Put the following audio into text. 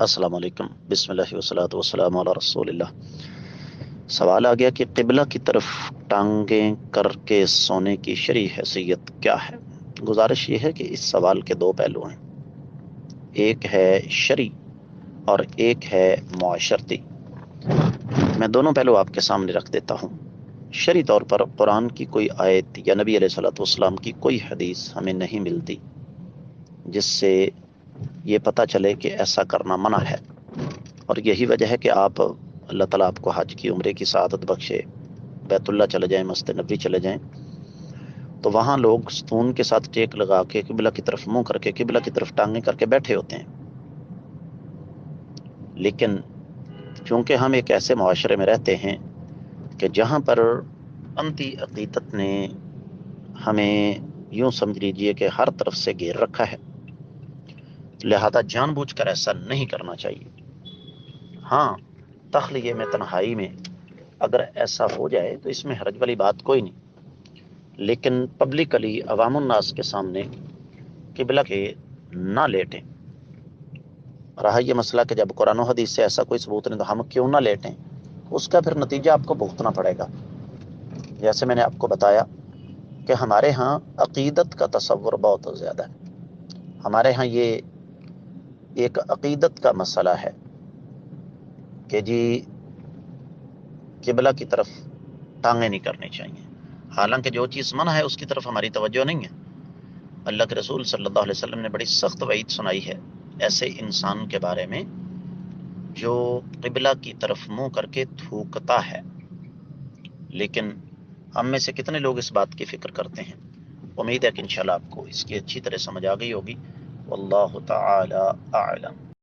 अस्सलाम वालेकुम, बिस्मिल्लाहि वस्सलातु वस्सलामु अला रसूलिल्लाह। सवाल आ गया कि क़िबला की तरफ टांगें करके सोने की शरई हैसियत क्या है। गुजारिश ये है कि इस सवाल के दो पहलू हैं, एक है शरई और एक है मुआशरती। मैं दोनों पहलू आपके सामने रख देता हूँ। शरई तौर पर कुरान की कोई आयत या नबी अलैहिस्सलातु वस्सलाम की कोई हदीस हमें नहीं मिलती जिससे ये पता चले कि ऐसा करना मना है, और यही वजह है कि आप अल्लाह ताला आपको हज की उम्रे की सआदत बख्शे, बैतुल्ला चले जाएं, मस्जिद नबी चले जाएं, तो वहाँ लोग सुतून के साथ टेक लगा के किबला की तरफ मुंह करके किबला की तरफ टांगें करके बैठे होते हैं। लेकिन चूंकि हम एक ऐसे मुआशरे में रहते हैं कि जहाँ पर अंती अकीदत ने हमें यूं समझ लीजिए कि हर तरफ से घेर रखा है, लिहाजा जानबूझकर ऐसा नहीं करना चाहिए। हाँ, तखलिये में, तन्हाई में अगर ऐसा हो जाए तो इसमें हरज वाली बात कोई नहीं, लेकिन पब्लिकली अवामुन्नास के सामने किबला के ना लेटें। रहा ये मसला कि जब कुरान और हदीस से ऐसा कोई सबूत नहीं तो हम क्यों ना लेटें, उसका फिर नतीजा आपको भुगतना पड़ेगा। जैसे मैंने आपको बताया कि हमारे यहाँ अकीदत का तसव्वुर बहुत ज़्यादा है। हमारे यहाँ ये एक अकीदत का मसला है कि जी किबला की तरफ टांगे नहीं करनी चाहिए, हालांकि जो चीज़ मना है उसकी तरफ हमारी तवज्जो नहीं है। अल्लाह के रसूल सल्लल्लाहु अलैहि वसल्लम ने बड़ी सख्त वईद सुनाई है ऐसे इंसान के बारे में जो किबला की तरफ मुंह करके थूकता है। लेकिन हम में से कितने लोग इस बात की फिक्र करते हैं। उम्मीद है कि इंशाल्लाह आपको इसकी अच्छी तरह समझ आ गई होगी। वल्लाहु ताला आलम।